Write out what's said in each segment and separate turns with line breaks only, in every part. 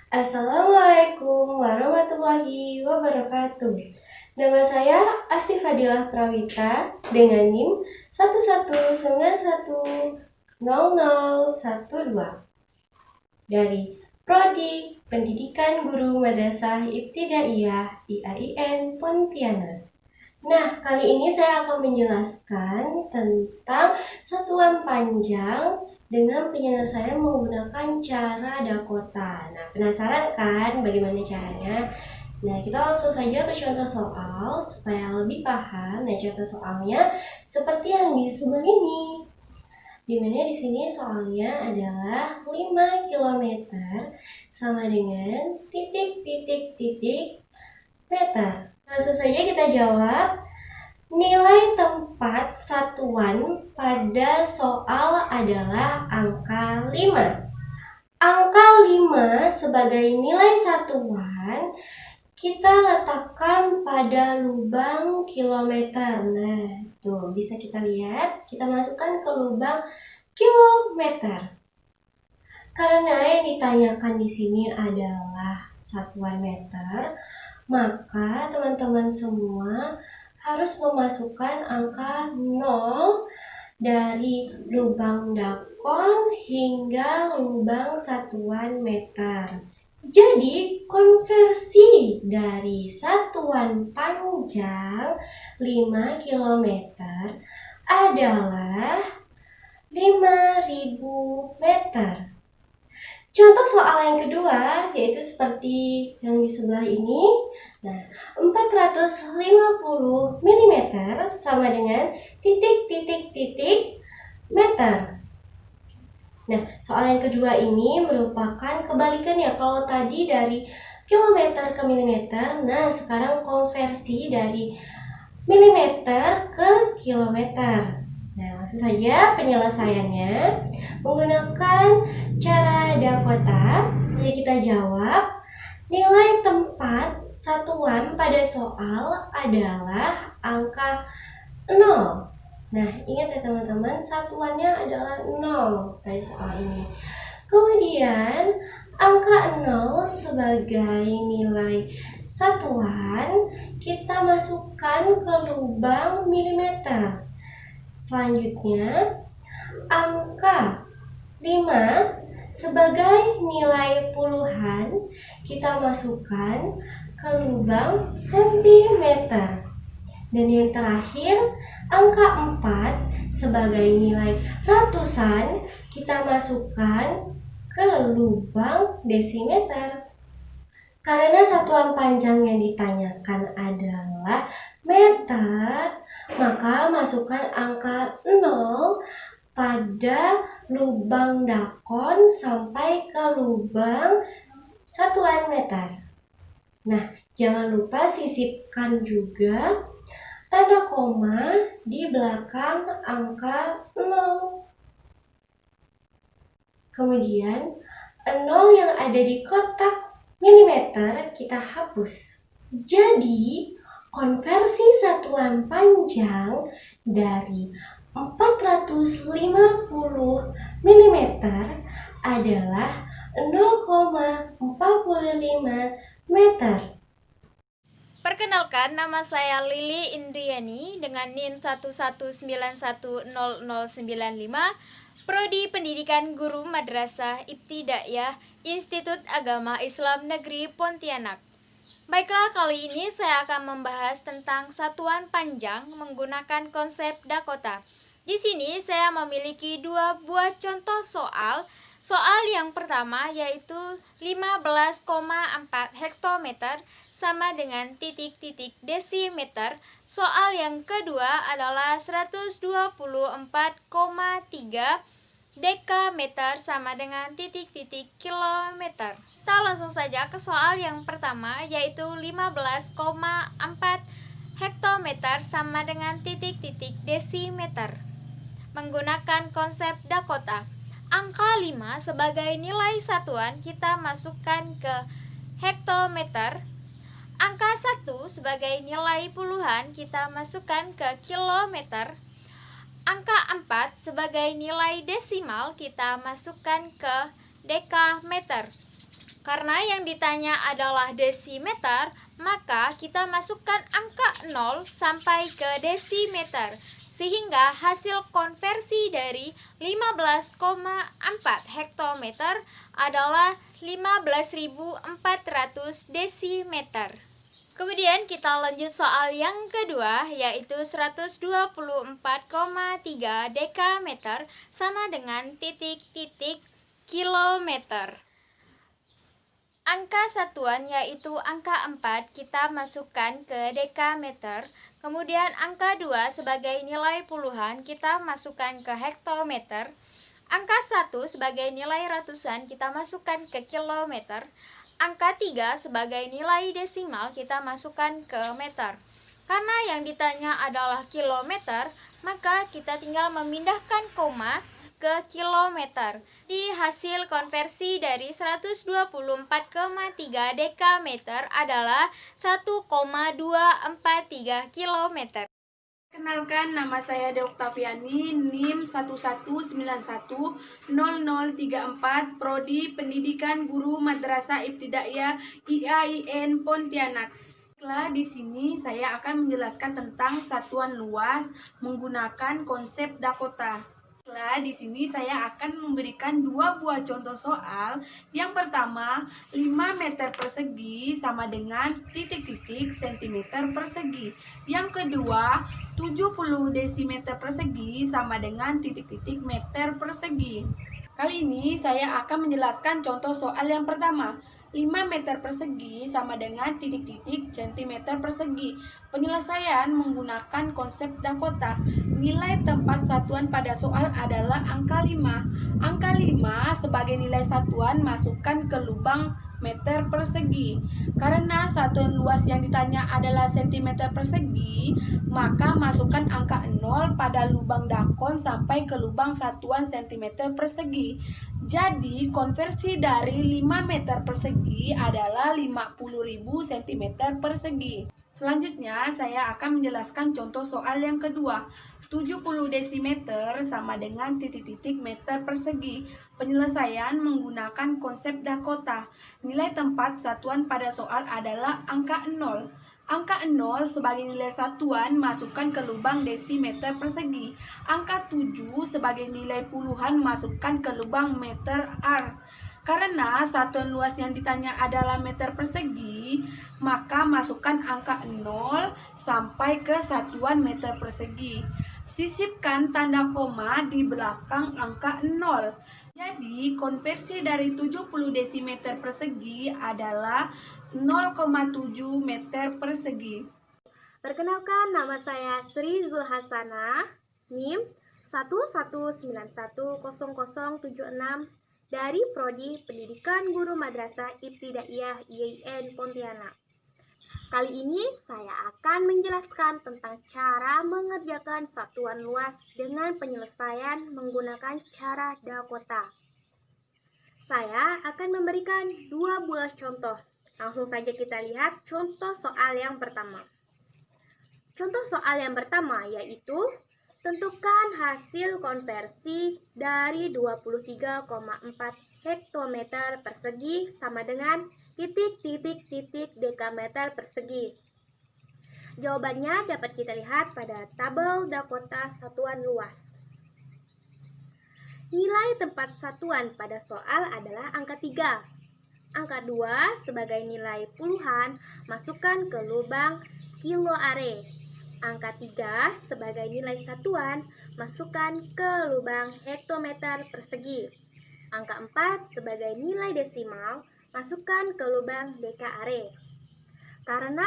Assalamualaikum warahmatullahi wabarakatuh. Nama saya Asti Fadilah Prawita dengan NIM 119100012 dari Prodi Pendidikan Guru Madrasah Ibtidaiyah IAIN Pontianak. Nah, kali ini saya akan menjelaskan tentang satuan panjang dengan penyelesaian menggunakan cara Dakota. Nah, penasaran kan bagaimana caranya? Nah, kita langsung saja ke contoh soal supaya lebih paham. Nah, contoh soalnya seperti yang di sebelah ini. Dimana di sini soalnya adalah 5 kilometer sama dengan titik meter. Langsung saja kita jawab. Nilai tempat satuan pada soal adalah angka 5. Angka 5 sebagai nilai satuan kita letakkan pada lubang kilometer. Nah, tuh bisa kita lihat, kita masukkan ke lubang kilometer. Karena yang ditanyakan di sini adalah satuan meter, maka teman-teman semua harus memasukkan angka 0 dari lubang dakon hingga lubang satuan meter. Jadi konversi dari satuan panjang 5 km adalah 5000 meter. Contoh soal yang kedua yaitu seperti yang di sebelah ini. Nah, 450 mm sama dengan titik meter. Nah, soal yang kedua ini merupakan kebalikannya. Kalau tadi dari kilometer ke milimeter, nah sekarang konversi dari milimeter ke kilometer. Nah, langsung saja penyelesaiannya menggunakan cara Dakota. Jadi kita jawab, nilai tempat satuan pada soal adalah angka 0. Nah, ingat ya teman-teman, satuannya adalah 0 pada soal ini. Kemudian, angka 0 sebagai nilai satuan kita masukkan ke lubang milimeter. Selanjutnya, angka 5 sebagai nilai puluhan kita masukkan ke lubang sentimeter. Dan yang terakhir, angka 4 sebagai nilai ratusan kita masukkan ke lubang desimeter. Karena satuan panjang yang ditanyakan adalah meter, maka masukkan angka 0 pada lubang dakon sampai ke lubang satuan meter. Nah, jangan lupa sisipkan juga tanda koma di belakang angka 0. Kemudian 0 yang ada di kotak milimeter kita hapus. Jadi, konversi satuan panjang dari 450 mm adalah 0,45 meter.
Perkenalkan, nama saya Lili Indriani dengan NIM 119100095, Prodi Pendidikan Guru Madrasah Ibtidaiyah Institut Agama Islam Negeri Pontianak. Baiklah, kali ini saya akan membahas tentang satuan panjang menggunakan konsep Dakota. Di sini saya memiliki dua buah contoh soal. Soal yang pertama yaitu 15,4 hektometer sama dengan titik-titik desimeter. Soal yang kedua adalah 124,3 dekameter sama dengan titik-titik kilometer. Kita langsung saja ke soal yang pertama yaitu 15,4 hektometer sama dengan titik-titik desimeter. Menggunakan konsep Dakota, angka 5 sebagai nilai satuan kita masukkan ke hektometer. Angka 1 sebagai nilai puluhan kita masukkan ke kilometer. Angka 4 sebagai nilai desimal kita masukkan ke dekameter. Karena yang ditanya adalah desimeter, maka kita masukkan angka 0 sampai ke desimeter, sehingga hasil konversi dari 15,4 hektometer adalah 15.400 desimeter. Kemudian kita lanjut soal yang kedua, yaitu 124,3 dekameter sama dengan titik-titik kilometer. Angka satuan yaitu angka 4 kita masukkan ke dekameter. Kemudian angka 2 sebagai nilai puluhan kita masukkan ke hektometer. Angka 1 sebagai nilai ratusan kita masukkan ke kilometer. Angka 3 sebagai nilai desimal kita masukkan ke meter. Karena yang ditanya adalah kilometer, maka kita tinggal memindahkan koma ke kilometer. Di hasil konversi dari 124,3 dekameter adalah 1,243 kilometer.
Kenalkan, nama saya De Oktaviani, NIM 11910034, Prodi Pendidikan Guru Madrasah Ibtidaiyah IAIN Pontianak. Di sini saya akan menjelaskan tentang satuan luas menggunakan konsep Dakota. Di sini saya akan memberikan dua buah contoh soal. Yang pertama, 5 meter persegi sama dengan titik-titik sentimeter persegi. Yang kedua, 70 desimeter persegi sama dengan titik-titik meter persegi. Kali ini saya akan menjelaskan contoh soal yang pertama. 5 meter persegi sama dengan titik-titik sentimeter persegi. Penyelesaian menggunakan konsep Dakota. Nilai tempat satuan pada soal adalah angka 5. Angka 5 sebagai nilai satuan masukkan ke lubang meter persegi. Karena satuan luas yang ditanya adalah sentimeter persegi, maka masukkan angka 0 pada lubang dakon sampai ke lubang satuan sentimeter persegi. Jadi konversi dari 5 meter persegi adalah 50.000 cm persegi. Selanjutnya saya akan menjelaskan contoh soal yang kedua. 70 desimeter sama dengan titik-titik meter persegi. Penyelesaian menggunakan konsep Dakota. Nilai tempat satuan pada soal adalah angka 0. Angka 0 sebagai nilai satuan masukkan ke lubang desimeter persegi. Angka 7 sebagai nilai puluhan masukkan ke lubang meter R. Karena satuan luas yang ditanya adalah meter persegi, maka masukkan angka 0 sampai ke satuan meter persegi. Sisipkan tanda koma di belakang angka 0. Jadi konversi dari 70 desimeter persegi adalah 0,7 meter persegi.
Perkenalkan, nama saya Sri Zulhasana, NIM 11910076 dari Prodi Pendidikan Guru Madrasah Ibtidaiyah IAIN Pontianak. Kali ini saya akan menjelaskan tentang cara mengerjakan satuan luas dengan penyelesaian menggunakan cara Dakota. Saya akan memberikan dua buah contoh. Langsung saja kita lihat contoh soal yang pertama. Contoh soal yang pertama yaitu tentukan hasil konversi dari 23,4 hektometer persegi sama dengan titik-titik-titik dekameter persegi. Jawabannya dapat kita lihat pada tabel Dakota satuan luas. Nilai tempat satuan pada soal adalah angka 3. Angka 2 sebagai nilai puluhan masukkan ke lubang kilo are. Angka 3 sebagai nilai satuan masukkan ke lubang hektometer persegi. Angka 4 sebagai nilai desimal masukkan ke lubang dekare. Karena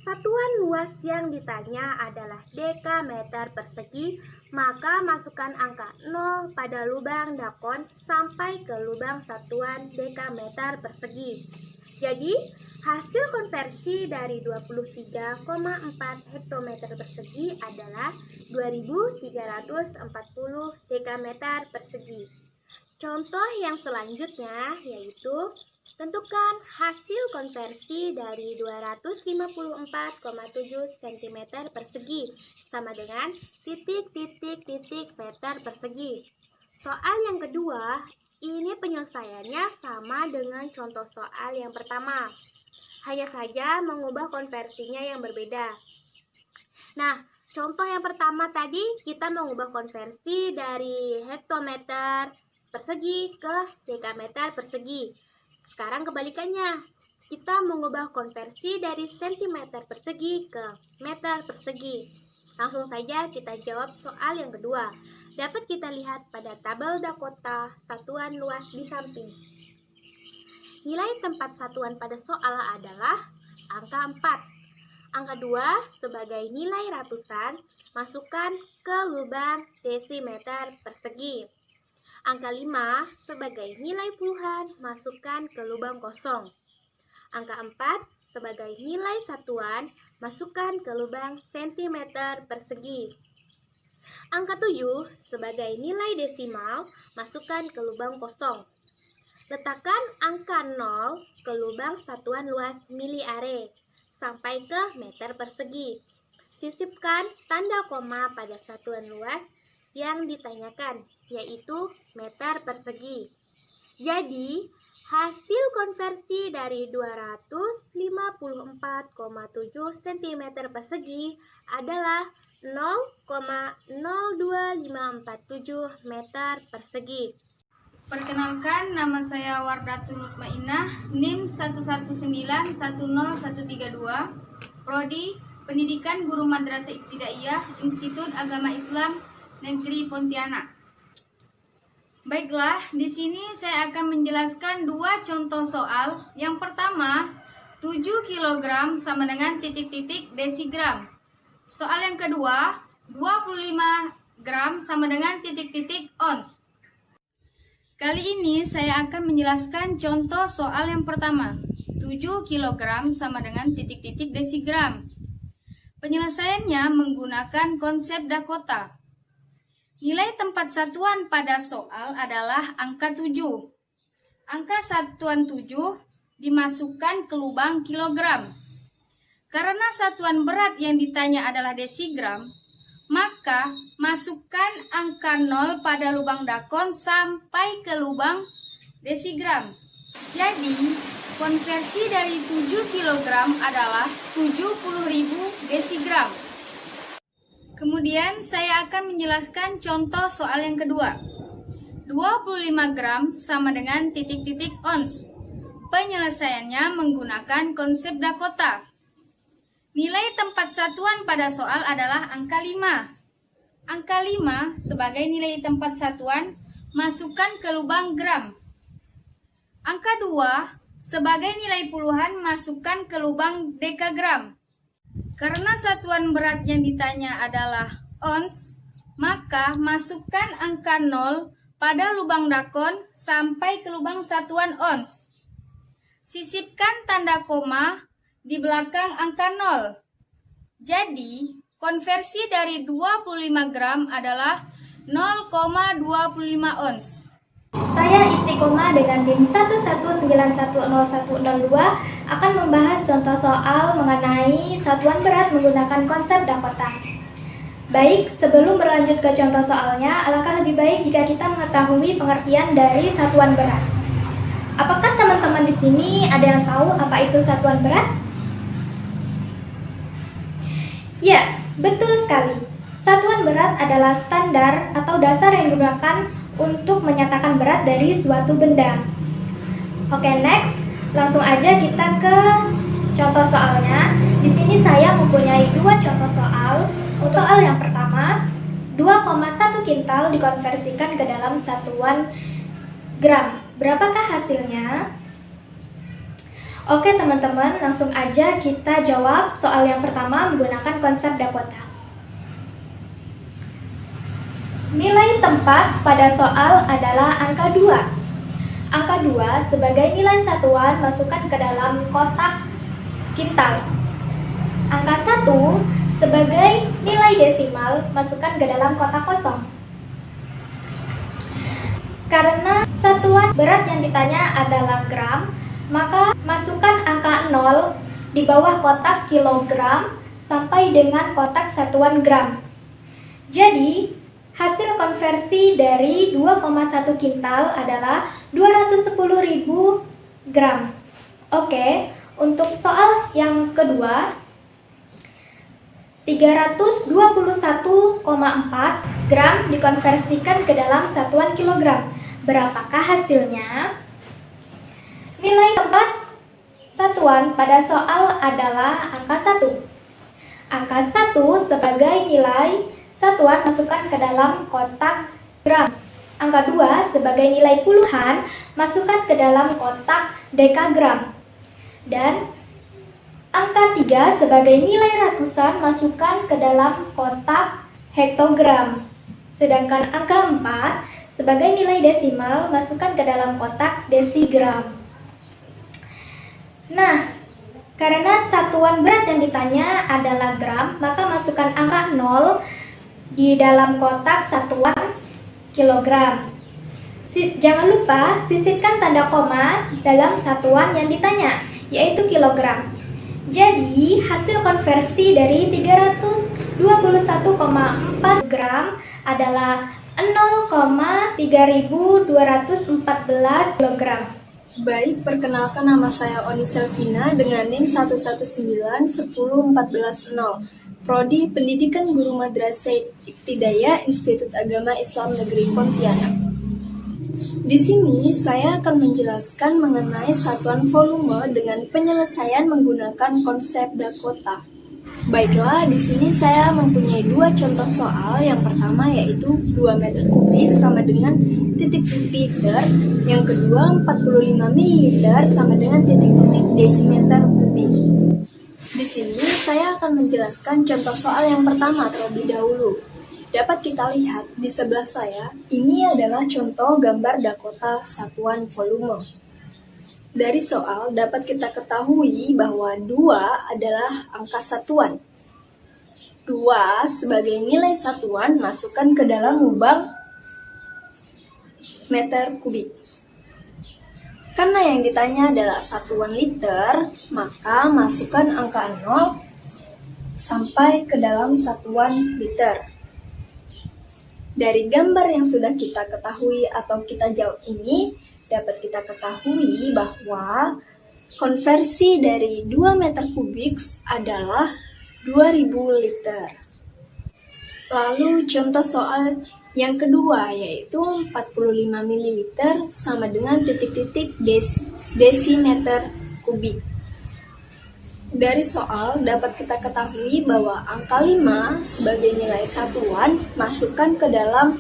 satuan luas yang ditanya adalah dekameter persegi, maka masukkan angka 0 pada lubang dakon sampai ke lubang satuan dekameter persegi. Jadi, hasil konversi dari 23,4 hektometer persegi adalah 2340 dekameter persegi. Contoh yang selanjutnya yaitu tentukan hasil konversi dari 254,7 cm persegi sama dengan titik-titik-titik meter persegi. Soal yang kedua, Ini penyelesaiannya sama dengan contoh soal yang pertama. Hanya saja mengubah konversinya yang berbeda. Nah, contoh yang pertama tadi kita mengubah konversi dari hektometer persegi ke dekameter persegi. Sekarang kebalikannya, kita mengubah konversi dari sentimeter persegi ke meter persegi. Langsung saja kita jawab soal yang kedua. Dapat kita lihat pada tabel Dakota satuan luas di samping. Nilai tempat satuan pada soal adalah angka 4. Angka 2 sebagai nilai ratusan, masukkan ke lubang desimeter persegi. Angka 5 sebagai nilai puluhan, masukkan ke lubang kosong. Angka 4 sebagai nilai satuan, masukkan ke lubang sentimeter persegi. Angka 7 sebagai nilai desimal, masukkan ke lubang kosong. Letakkan angka 0 ke lubang satuan luas miliare sampai ke meter persegi. Sisipkan tanda koma pada satuan luas yang ditanyakan, yaitu meter persegi. Jadi, hasil konversi dari 254,7 cm persegi adalah 0,02547 meter persegi.
Perkenalkan, nama saya Wardatul Mutmainah, NIM 119101332, Prodi Pendidikan Guru Madrasah Ibtidaiyah, Institut Agama Islam Negeri Pontianak. Baiklah, di sini saya akan menjelaskan dua contoh soal. Yang pertama, 7 kg sama dengan titik-titik desigram. Soal yang kedua, 25 gram sama dengan titik-titik ons. Kali ini saya akan menjelaskan contoh soal yang pertama, 7 kg sama dengan titik-titik desigram. Penyelesaiannya menggunakan konsep Dakota. Nilai tempat satuan pada soal adalah angka 7. Angka satuan 7 dimasukkan ke lubang kilogram. Karena satuan berat yang ditanya adalah desigram, maka masukkan angka 0 pada lubang dakon sampai ke lubang desigram. Jadi, konversi dari 7 kg adalah 70.000 desigram. Kemudian saya akan menjelaskan contoh soal yang kedua. 25 gram sama dengan titik-titik ons. Penyelesaiannya menggunakan konsep Dakota. Nilai tempat satuan pada soal adalah angka 5. Angka 5 sebagai nilai tempat satuan, masukkan ke lubang gram. Angka 2 sebagai nilai puluhan, masukkan ke lubang dekagram. Karena satuan berat yang ditanya adalah ons, maka masukkan angka 0 pada lubang dakon sampai ke lubang satuan ons. Sisipkan tanda koma di belakang angka 0. Jadi, konversi dari 25 gram adalah 0,25 ons.
Saya Istiqomah dengan NIM 119101002 akan membahas contoh soal mengenai satuan berat menggunakan konsep Dakota. Baik, sebelum berlanjut ke contoh soalnya, alangkah lebih baik jika kita mengetahui pengertian dari satuan berat. Apakah teman-teman di sini ada yang tahu apa itu satuan berat? Ya, betul sekali. Satuan berat adalah standar atau dasar yang digunakan untuk menyatakan berat dari suatu benda. Oke, next. Langsung aja kita ke contoh soalnya. Di sini saya mempunyai dua contoh soal. Soal yang pertama, 2,1 kintal dikonversikan ke dalam satuan gram. Berapakah hasilnya? Oke teman-teman, langsung aja kita jawab soal yang pertama menggunakan konsep Dakota. Nilai tempat pada soal adalah angka 2. Angka 2 sebagai nilai satuan masukkan ke dalam kotak kintal. Angka 1 sebagai nilai desimal masukkan ke dalam kotak kosong. Karena satuan berat yang ditanya adalah gram, maka masukkan angka 0 di bawah kotak kilogram sampai dengan kotak satuan gram. Jadi, Hasil konversi dari 2,1 kintal adalah 210.000 gram. Oke, untuk soal yang kedua, 321,4 gram dikonversikan ke dalam satuan kilogram. Berapakah hasilnya? Nilai tempat satuan pada soal adalah angka 1. Angka 1 sebagai nilai satuan masukkan ke dalam kotak gram. Angka 2 sebagai nilai puluhan masukkan ke dalam kotak dekagram. Dan angka 3 sebagai nilai ratusan masukkan ke dalam kotak hektogram. Sedangkan angka 4 sebagai nilai desimal masukkan ke dalam kotak desigram. Nah, karena satuan berat yang ditanya adalah gram, maka masukkan angka 0 di dalam kotak satuan kilogram. Jangan lupa sisipkan tanda koma dalam satuan yang ditanya, yaitu kilogram. Jadi, hasil konversi dari 321,4 gram adalah 0,3214 kilogram.
Baik, perkenalkan nama saya Oni Selvina dengan NIM 119101410. Prodi Pendidikan Guru Madrasah Ibtidaiyah Institut Agama Islam Negeri Pontianak. Di sini saya akan menjelaskan mengenai satuan volume dengan penyelesaian menggunakan konsep Dakota. Baiklah, di sini saya mempunyai dua contoh soal. Yang pertama yaitu 2 meter kubik sama dengan titik-titik liter. Yang kedua 45 ml sama dengan titik-titik desimeter kubik. Di sini saya akan menjelaskan contoh soal yang pertama terlebih dahulu. Dapat kita lihat di sebelah saya, ini adalah contoh gambar Dakota satuan volume. Dari soal dapat kita ketahui bahwa 2 adalah angka satuan. 2 sebagai nilai satuan masukkan ke dalam lubang meter kubik. Karena yang ditanya adalah satuan liter, maka masukkan angka 0 sampai ke dalam satuan liter. Dari gambar yang sudah kita ketahui atau kita jawab ini, dapat kita ketahui bahwa konversi dari 2 meter kubik adalah 2000 liter. Lalu contoh soal yang kedua yaitu 45 ml sama dengan titik-titik desimeter kubik. Dari soal dapat kita ketahui bahwa angka 5 sebagai nilai satuan masukkan ke dalam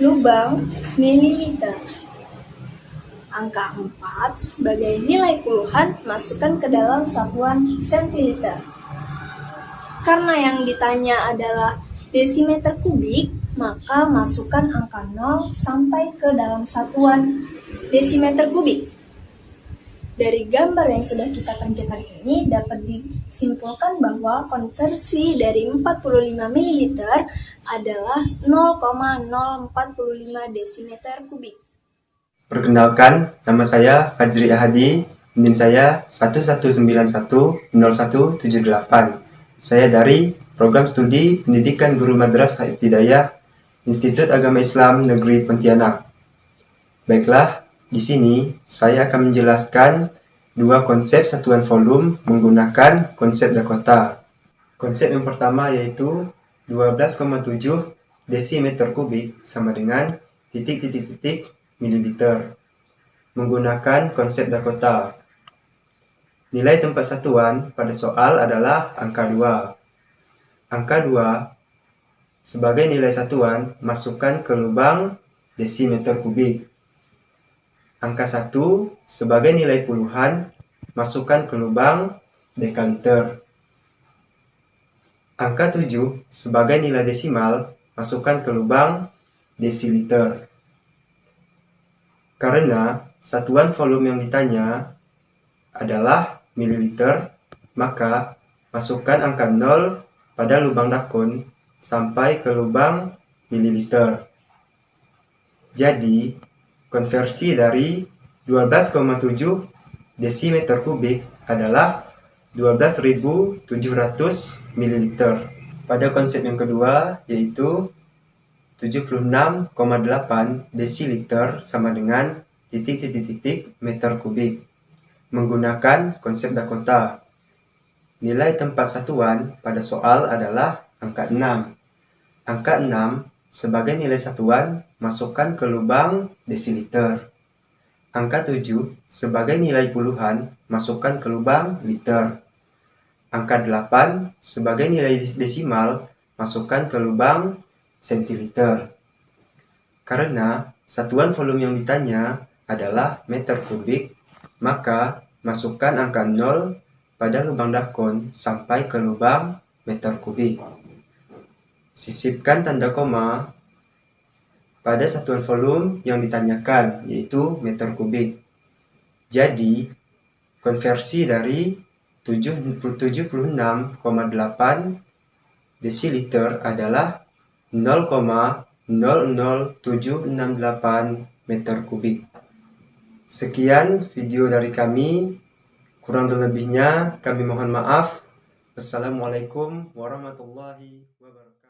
lubang mililiter. Angka 4 sebagai nilai puluhan masukkan ke dalam satuan sentiliter. Karena yang ditanya adalah desimeter kubik, maka masukkan angka 0 sampai ke dalam satuan desimeter kubik. Dari gambar yang sudah kita kerjakan ini dapat disimpulkan bahwa konversi dari 45 ml adalah 0,045 desimeter kubik.
Perkenalkan, nama saya Fajri Ahadi, NIM saya 119101778. Saya dari Program Studi Pendidikan Guru Madrasah Ibtidaiyah Institut Agama Islam Negeri Pontianak. Baiklah, di sini saya akan menjelaskan dua konsep satuan volume menggunakan konsep Dakota. Konsep yang pertama yaitu 12,7 desimeter kubik sama dengan titik-titik-titik mililiter. Menggunakan konsep Dakota. Nilai tempat satuan pada soal adalah angka 2. Angka 2 sebagai nilai satuan masukkan ke lubang desimeter kubik. Angka 1 sebagai nilai puluhan masukkan ke lubang dekaliter. Angka 7 sebagai nilai desimal masukkan ke lubang desiliter. Karena satuan volume yang ditanya adalah mililiter, maka masukkan angka 0 pada lubang dakon sampai ke lubang mililiter. Jadi, konversi dari 12,7 desimeter kubik adalah 12.700 ml. Pada konsep yang kedua, yaitu 76,8 desiliter sama dengan titik-titik-titik meter kubik. Menggunakan konsep Dakota. Nilai tempat satuan pada soal adalah angka 6. Angka 6 sebagai nilai satuan masukkan ke lubang desiliter. Angka 7 sebagai nilai puluhan masukkan ke lubang liter. Angka 8 sebagai nilai desimal masukkan ke lubang sentiliter. Karena satuan volume yang ditanya adalah meter kubik, maka masukkan angka 0 pada lubang dakon sampai ke lubang meter kubik. Sisipkan tanda koma pada satuan volume yang ditanyakan, yaitu meter kubik. Jadi, konversi dari 76,8 desiliter adalah 0,00768 meter kubik. Sekian video dari kami. Kurang lebihnya kami mohon maaf. Wassalamualaikum warahmatullahi wabarakatuh.